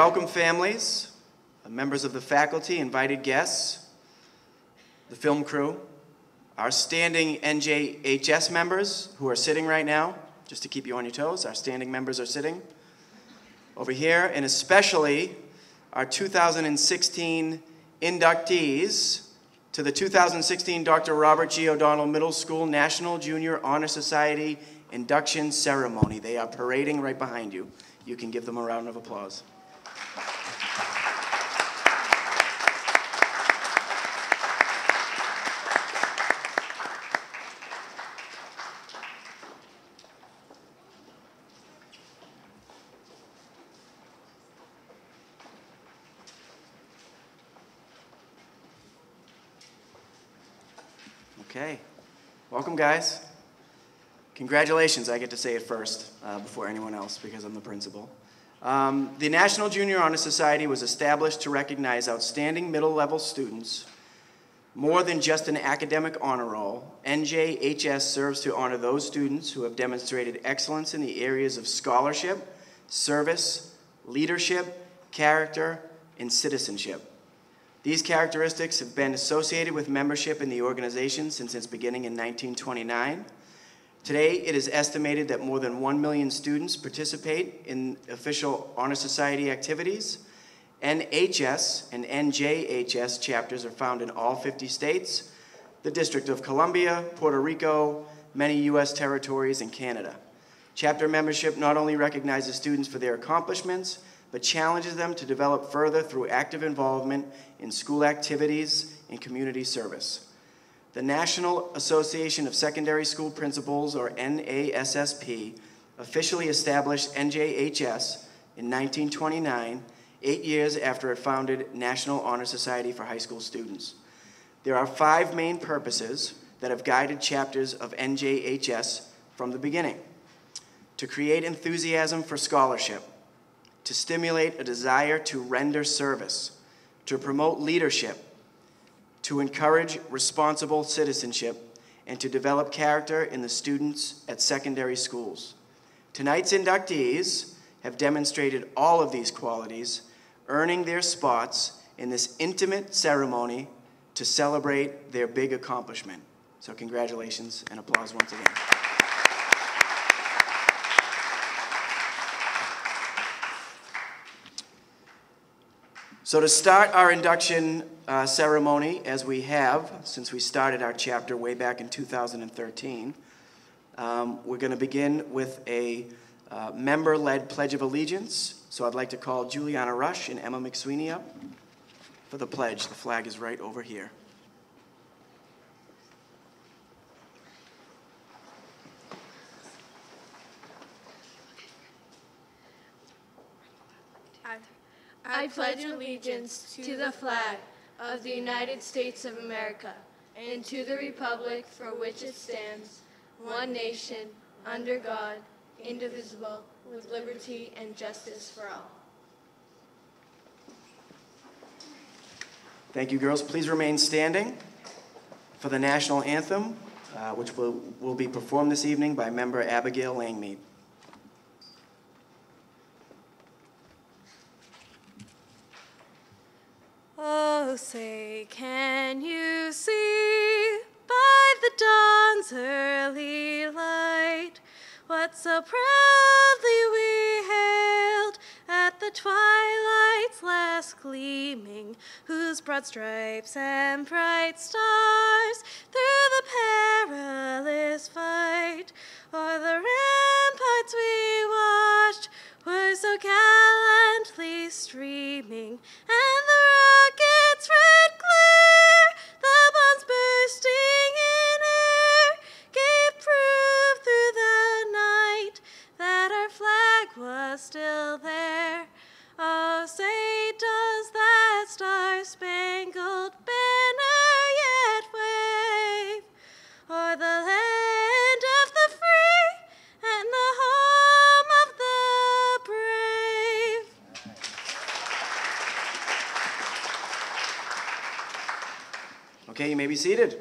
Welcome families, members of the faculty, invited guests, the film crew, our standing NJHS members who are sitting right now, just to keep you on your toes, our standing members are sitting over here, and especially our 2016 inductees to the 2016 Dr. Robert G. O'Donnell Middle School National Junior Honor Society induction ceremony. They are parading right behind you. You can give them a round of applause. Okay, welcome guys. Congratulations, I get to say it first before anyone else because I'm the principal. The National Junior Honor Society was established to recognize outstanding middle-level students. More than just an academic honor roll, NJHS serves to honor those students who have demonstrated excellence in the areas of scholarship, service, leadership, character, and citizenship. These characteristics have been associated with membership in the organization since its beginning in 1929. Today, it is estimated that more than 1 million students participate in official Honor Society activities. NHS and NJHS chapters are found in all 50 states, the District of Columbia, Puerto Rico, many U.S. territories, and Canada. Chapter membership not only recognizes students for their accomplishments, but challenges them to develop further through active involvement in school activities and community service. The National Association of Secondary School Principals, or NASSP, officially established NJHS in 1929, 8 years after it founded National Honor Society for high school students. There are 5 main purposes that have guided chapters of NJHS from the beginning: to create enthusiasm for scholarship, to stimulate a desire to render service, to promote leadership, to encourage responsible citizenship, and to develop character in the students at secondary schools. Tonight's inductees have demonstrated all of these qualities, earning their spots in this intimate ceremony to celebrate their big accomplishment. So congratulations and applause once again. So to start our induction ceremony, as we have since we started our chapter way back in 2013, we're going to begin with a member-led Pledge of Allegiance. So I'd like to call Juliana Rush and Emma McSweeney up for the pledge. The flag is right over here. I pledge allegiance to the flag of the United States of America and to the republic for which it stands, one nation, under God, indivisible, with liberty and justice for all. Thank you, girls. Please remain standing for the national anthem, which will be performed this evening by member Abigail Langmead. Oh, say, can you see by the dawn's early light what so proudly we hailed at the twilight's last gleaming, whose broad stripes and bright stars through the perilous fight o'er the ramparts we watched were so gallantly streaming, and the rocket's red glare, the bombs bursting in air, gave proof through the night that our flag was still there. Oh, say, does that star-spangled banner yet wave o'er the land of the free and the home of the brave? Okay, you may be seated.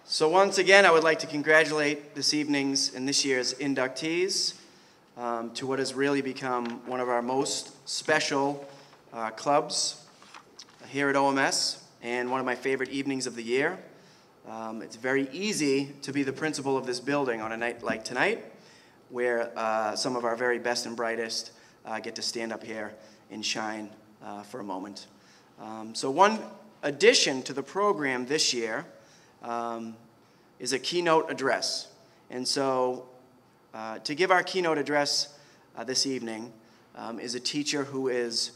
So once again, I would like to congratulate this evening's and this year's inductees. to what has really become one of our most special clubs here at OMS and one of my favorite evenings of the year. It's very easy to be the principal of this building on a night like tonight, where some of our very best and brightest get to stand up here and shine for a moment. So one addition to the program this year is a keynote address. And so to give our keynote address this evening is a teacher who is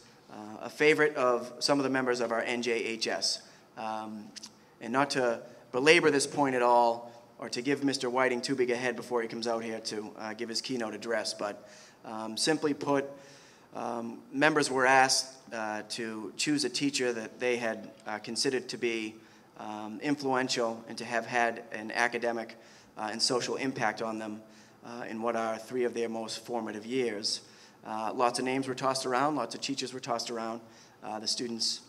a favorite of some of the members of our NJHS. And not to belabor this point at all, or to give Mr. Whiting too big a head before he comes out here to give his keynote address, but simply put, members were asked to choose a teacher that they had considered to be influential and to have had an academic and social impact on them in what are 3 of their most formative years. Lots of names were tossed around, lots of teachers were tossed around. The students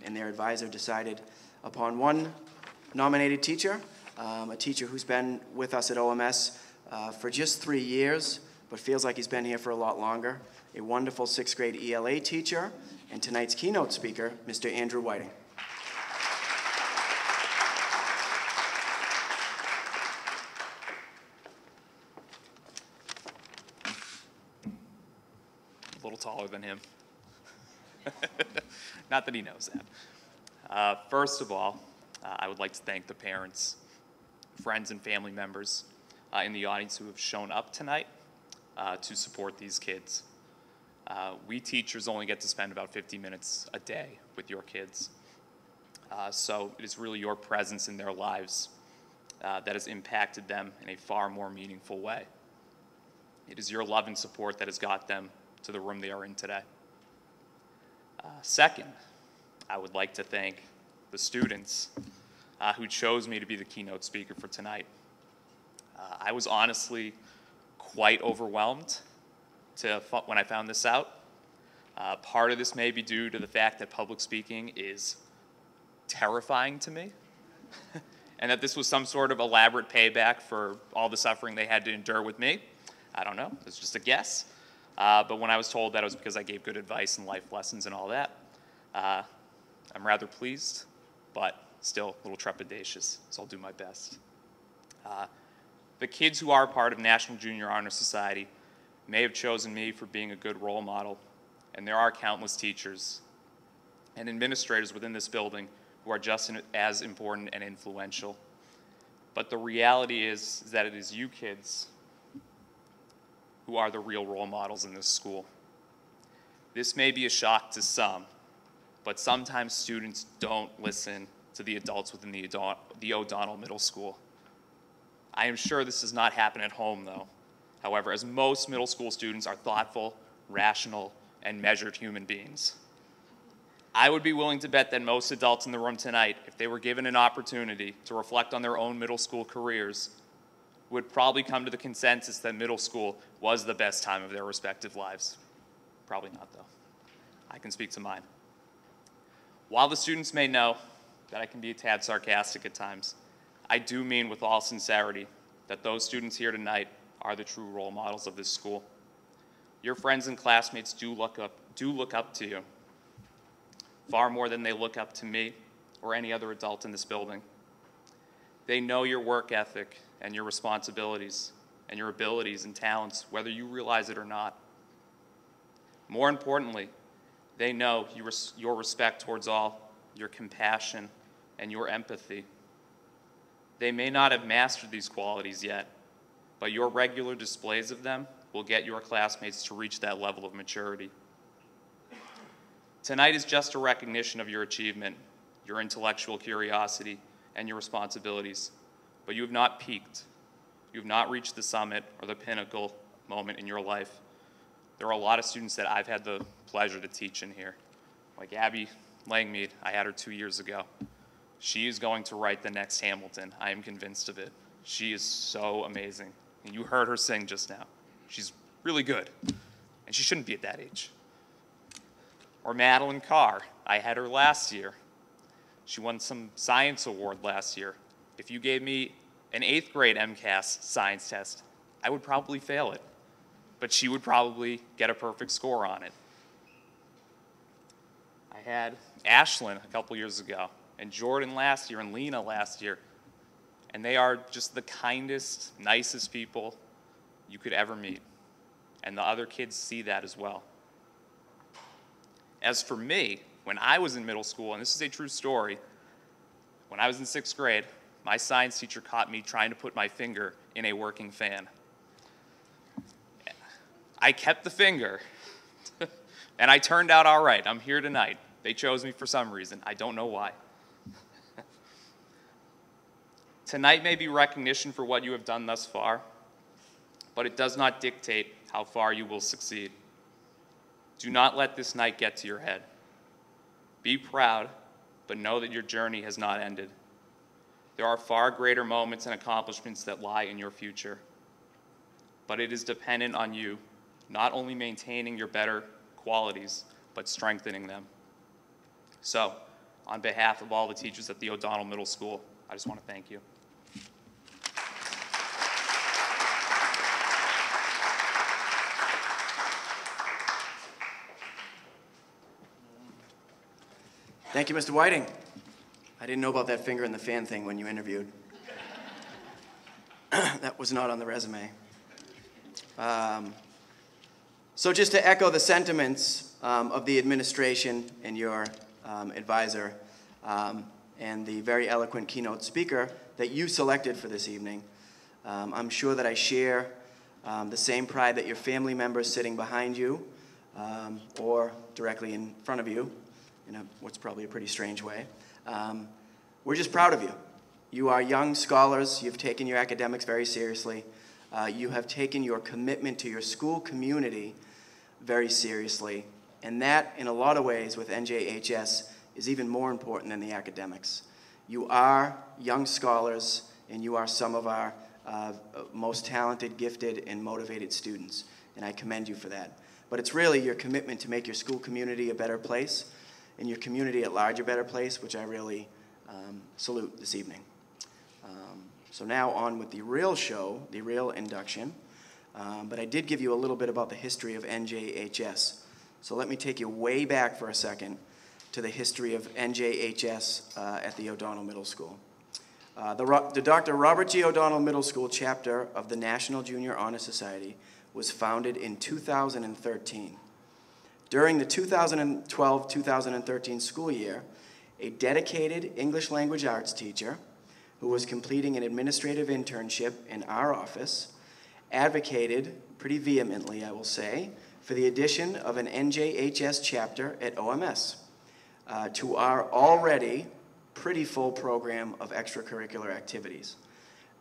and their advisor decided upon one nominated teacher, a teacher who's been with us at OMS for just 3 years, but feels like he's been here for a lot longer. A wonderful 6th grade ELA teacher, and tonight's keynote speaker, Mr. Andrew Whiting. A little taller than him. Not that he knows that. First of all, I would like to thank the parents, friends, and family members in the audience who have shown up tonight to support these kids. We teachers only get to spend about 50 minutes a day with your kids. So it is really your presence in their lives that has impacted them in a far more meaningful way. It is your love and support that has got them to the room they are in today. Second, I would like to thank the students who chose me to be the keynote speaker for tonight. I was honestly quite overwhelmed when I found this out. Part of this may be due to the fact that public speaking is terrifying to me, and that this was some sort of elaborate payback for all the suffering they had to endure with me. I don't know, it's just a guess. But when I was told that it was because I gave good advice and life lessons and all that, I'm rather pleased, but still a little trepidatious, so I'll do my best. The kids who are part of National Junior Honor Society may have chosen me for being a good role model, and there are countless teachers and administrators within this building who are just as important and influential. But the reality is that it is you kids who are the real role models in this school. This may be a shock to some, but sometimes students don't listen to the adults within the O'Donnell Middle School. I am sure this does not happen at home, though. However, as most middle school students are thoughtful, rational, and measured human beings. I would be willing to bet that most adults in the room tonight, if they were given an opportunity to reflect on their own middle school careers, would probably come to the consensus that middle school was the best time of their respective lives. Probably not, though. I can speak to mine. While the students may know that I can be a tad sarcastic at times, I do mean with all sincerity that those students here tonight are the true role models of this school. Your friends and classmates do look up to you, far more than they look up to me or any other adult in this building. They know your work ethic and your responsibilities and your abilities and talents, whether you realize it or not. More importantly, they know your respect towards all, your compassion, and your empathy. They may not have mastered these qualities yet, but your regular displays of them will get your classmates to reach that level of maturity. Tonight is just a recognition of your achievement, your intellectual curiosity, and your responsibilities, but you have not peaked. You have not reached the summit or the pinnacle moment in your life. There are a lot of students that I've had the pleasure to teach in here. Like Abby Langmead, I had her 2 years ago. She is going to write the next Hamilton. I am convinced of it. She is so amazing. And you heard her sing just now. She's really good. And she shouldn't be at that age. Or Madeline Carr. I had her last year. She won some science award last year. If you gave me an 8th grade MCAS science test, I would probably fail it. but she would probably get a perfect score on it. I had Ashlyn a couple years ago, and Jordan last year, and Lena last year, and they are just the kindest, nicest people you could ever meet. And the other kids see that as well. As for me, when I was in middle school, and this is a true story, when I was in 6th grade, my science teacher caught me trying to put my finger in a working fan. I kept the finger, and I turned out all right. I'm here tonight. They chose me for some reason. I don't know why. Tonight may be recognition for what you have done thus far, but it does not dictate how far you will succeed. Do not let this night get to your head. Be proud, but know that your journey has not ended. There are far greater moments and accomplishments that lie in your future, but it is dependent on you not only maintaining your better qualities, but strengthening them. So, on behalf of all the teachers at the O'Donnell Middle School, I just want to thank you. Thank you, Mr. Whiting. I didn't know about that finger in the fan thing when you interviewed. That was not on the resume. So just to echo the sentiments of the administration and your advisor and the very eloquent keynote speaker that you selected for this evening, I'm sure that I share the same pride that your family members sitting behind you or directly in front of you, in what's probably a pretty strange way. We're just proud of you. You are young scholars. You've taken your academics very seriously. You have taken your commitment to your school community very seriously. And that, in a lot of ways, with NJHS, is even more important than the academics. You are young scholars, and you are some of our most talented, gifted, and motivated students. And I commend you for that. But it's really your commitment to make your school community a better place, and your community at large a better place, which I really salute this evening. So now on with the real show, the real induction. But I did give you a little bit about the history of NJHS. So let me take you way back for a second to the history of NJHS at the O'Donnell Middle School. The Dr. Robert G. O'Donnell Middle School chapter of the National Junior Honor Society was founded in 2013. During the 2012-2013 school year, a dedicated English language arts teacher who was completing an administrative internship in our office advocated pretty vehemently, I will say, for the addition of an NJHS chapter at OMS to our already pretty full program of extracurricular activities.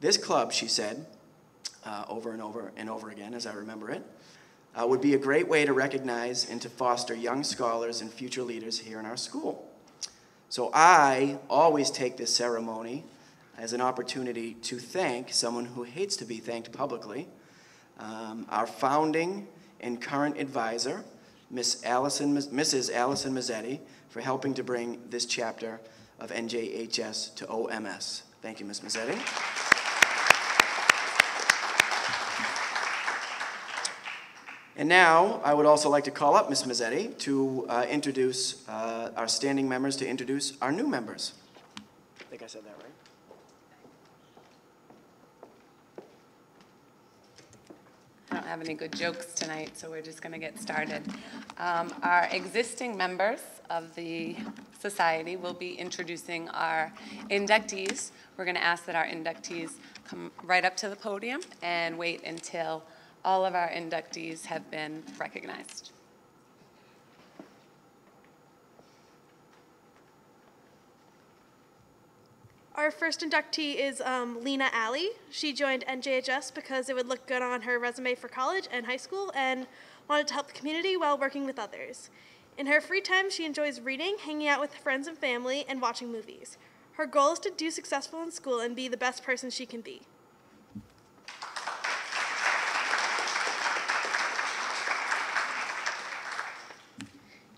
This club, she said, over and over and over again, as I remember it, would be a great way to recognize and to foster young scholars and future leaders here in our school. So I always take this ceremony as an opportunity to thank someone who hates to be thanked publicly, our founding and current advisor, Mrs. Allison Mazzetti, for helping to bring this chapter of NJHS to OMS. Thank you, Ms. Mazzetti. And now, I would also like to call up Ms. Mazzetti to introduce our standing members, to introduce our new members. I think I said that right. I don't have any good jokes tonight, so we're just going to get started. Our existing members of the society will be introducing our inductees. We're going to ask that our inductees come right up to the podium and wait until all of our inductees have been recognized. Our first inductee is Lena Alley. She joined NJHS because it would look good on her resume for college and high school and wanted to help the community while working with others. In her free time, she enjoys reading, hanging out with friends and family, and watching movies. Her goal is to do successful in school and be the best person she can be.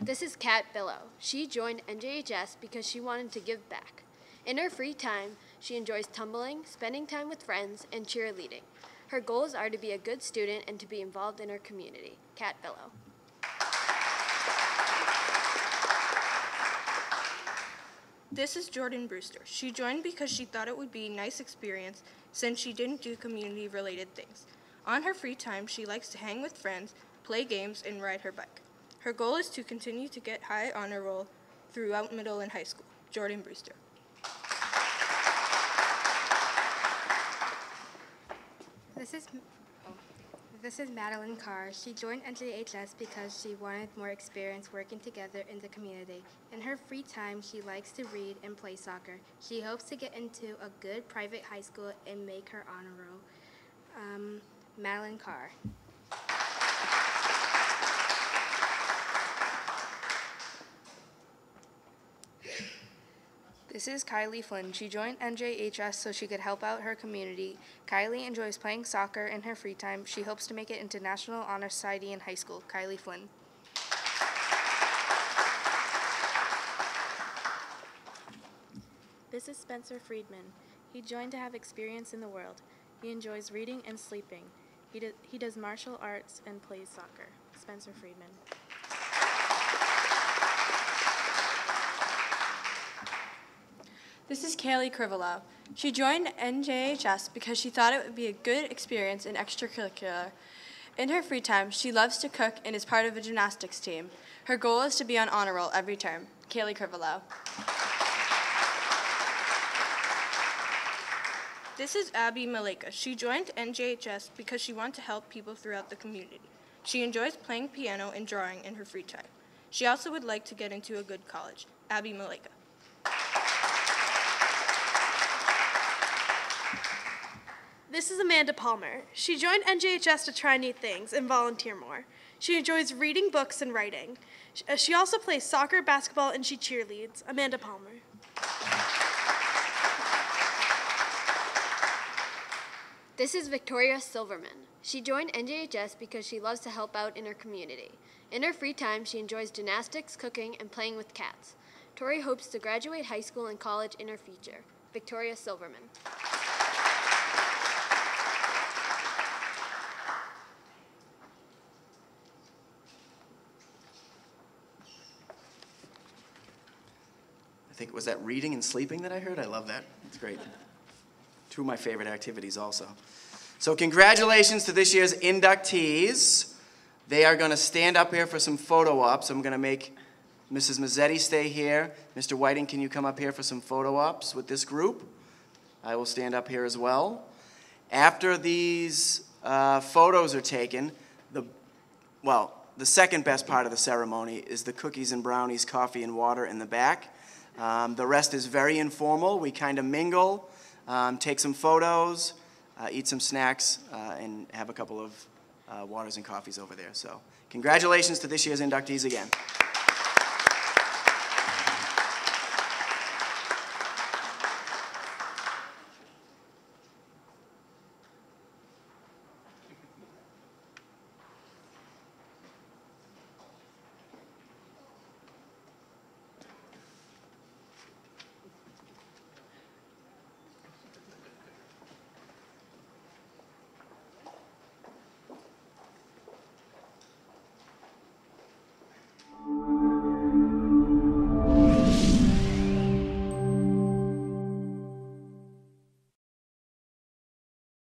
This is Kat Billow. She joined NJHS because she wanted to give back. In her free time, she enjoys tumbling, spending time with friends, and cheerleading. Her goals are to be a good student and to be involved in her community. Kat Billow. This is Jordan Brewster. She joined because she thought it would be a nice experience since she didn't do community-related things. On her free time, she likes to hang with friends, play games, and ride her bike. Her goal is to continue to get high honor roll throughout middle and high school. Jordan Brewster. This is Madeline Carr. She joined NJHS because she wanted more experience working together in the community. In her free time, she likes to read and play soccer. She hopes to get into a good private high school and make her honor roll. Madeline Carr. This is Kylie Flynn. She joined NJHS so she could help out her community. Kylie enjoys playing soccer in her free time. She hopes to make it into National Honor Society in high school. Kylie Flynn. This is Spencer Friedman. He joined to have experience in the world. He enjoys reading and sleeping. He does martial arts and plays soccer. Spencer Friedman. This is Kaylee Crivello. She joined NJHS because she thought it would be a good experience in extracurricular. In her free time, she loves to cook and is part of a gymnastics team. Her goal is to be on honor roll every term. Kaylee Crivello. This is Abby Maleka. She joined NJHS because she wanted to help people throughout the community. She enjoys playing piano and drawing in her free time. She also would like to get into a good college. Abby Maleka. This is Amanda Palmer. She joined NJHS to try new things and volunteer more. She enjoys reading books and writing. She also plays soccer, basketball, and she cheerleads. Amanda Palmer. This is Victoria Silverman. She joined NJHS because she loves to help out in her community. In her free time, she enjoys gymnastics, cooking, and playing with cats. Tori hopes to graduate high school and college in her future. Victoria Silverman. I think, was that reading and sleeping that I heard? I love that. It's great. Two of my favorite activities also. So congratulations to this year's inductees. They are going to stand up here for some photo ops. I'm going to make Mrs. Mazzetti stay here. Mr. Whiting, can you come up here for some photo ops with this group? I will stand up here as well. After these photos are taken, the second best part of the ceremony is the cookies and brownies, coffee and water in the back. The rest is very informal. We kind of mingle, take some photos, eat some snacks, and have a couple of waters and coffees over there. So congratulations to this year's inductees again.